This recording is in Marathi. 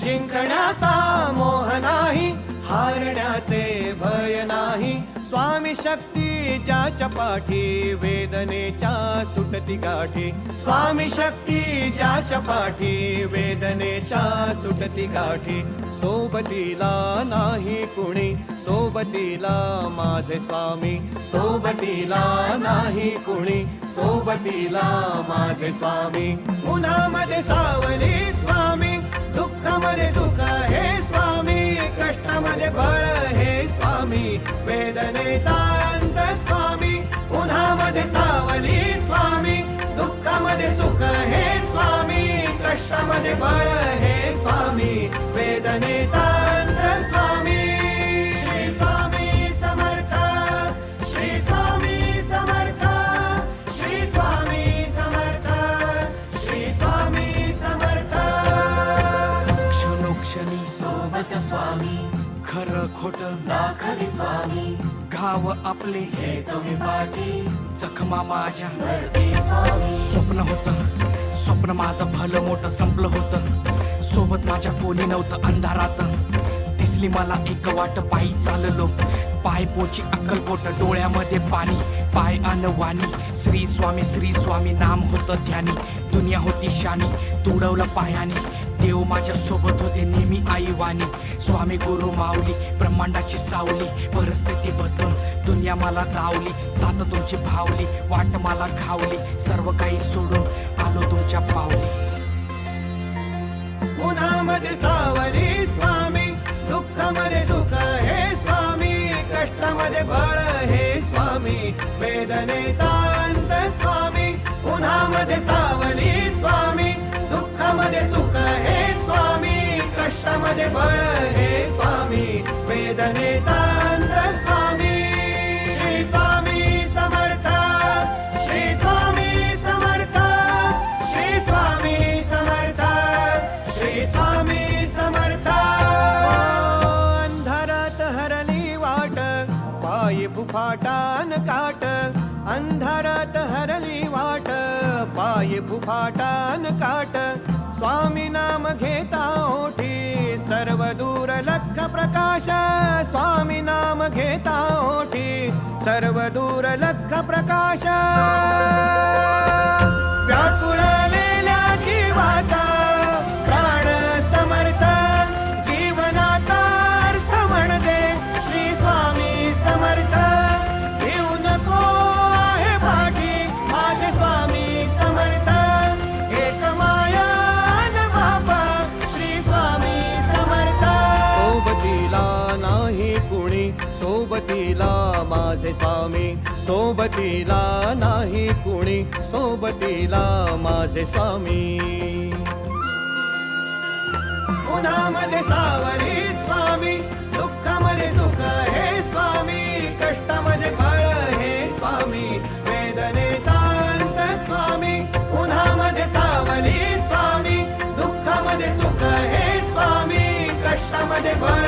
जिंकण्याचा मोह नाही, हारण्याचे भय नाही. स्वामी शक्ती ज्याच्या पाठी, वेदनेच्या सुटती गाठी. स्वामी शक्ती ज्याच्या पाठी, वेदनेच्या सुटती गाठी. सोबतीला नाही कुणी, सोबतीला माझे स्वामी. सोबतीला नाही कुणी, सोबतीला माझे स्वामी. उन्हामध्ये सावली स्वामी, दुःखामध्ये सुख हे स्वामी. कष्टामध्ये बळ हे स्वामी, वेदनेचा अंत स्वामी. उन्हामध्ये सावली स्वामी, दुःखामध्ये सुख हे स्वामी. कष्टामध्ये बळ हे स्वामी, वेदनेचा अंत स्वामी. श्री स्वामी समर्थ, श्री स्वामी समर्थ, श्री स्वामी समर्थ, श्री स्वामी समर्थ. क्षणोक्षणी सोबत स्वामी, खरं खोट दाखवी स्वामी. घाव आपले हे तुम्ही पाठी, जखमा माझ्या भरती स्वामी. स्वप्न होतं, स्वप्न माझं भलं मोठं संपलं होतं. सोबत माझ्या कोणी नव्हतं अंधारात. दिसली मला एक वाट, पायी चाललो. पाय पोची अक्कलकोट, डोळ्यामध्ये पाणी. पाय अनवाणी, श्री स्वामी नाम होतं ध्यानी. दुनिया होती शानी, तुडवलं पायाने. देव माझ्या सोबत होते नेहमी आई वाणी. स्वामी गुरु माऊली, ब्रह्मांडाची सावली. परिस्थिती बदलून दुनिया मला धावली. साथ तुमची भावली, वाट मला घावली. सर्व काही सोडून आलो तुमच्या पावली. उन्हामध्ये सावली स्वामी, दुःखामध्ये सुख हे स्वामी. कष्टामध्ये बळ हे स्वामी, वेदनेचा अंत स्वामी. उन्हामध्ये सावली स्वामी, दुःखामध्ये सुख हे स्वामी. कष्टामध्ये बळ हे स्वामी, वेदनेचा अंत स्वामी. श्री स्वामी समर्थ, श्री स्वामी समर्थ, श्री स्वामी समर्थ, श्री स्वामी समर्थ. अंधारात हरली वाट, पायी फुफाटान काट. अंधारात हरली वाट, पायी फुफाटान काट. स्वामी नाम घेता ओठी, सर्व दूर लख प्रकाश. स्वामी नाम घेता ओठी, सर्व दूर लख प्रकाश. व्याकुळलेल्या जीवाचा प्राण समर्थ, जीवनाचा अर्थ म्हणजे श्री स्वामी समर्थ. घेऊ नको आहे पाठी, माझे स्वामी समर्थ. एक माया न बापा, श्री स्वामी समर्थ. सोबतीला नाही कुणी, सोबतीला माझे स्वामी. सोबतीला नाही कुणी, सोबतीला माझे स्वामी. उन्हामध्ये सावली स्वामी, दुःखामध्ये सुख हे स्वामी. कष्टामध्ये बळ हे स्वामी, वेदनेचा अंत स्वामी. उन्हामध्ये सावली स्वामी, दुःखामध्ये सुख हे स्वामी. कष्टामध्ये बळ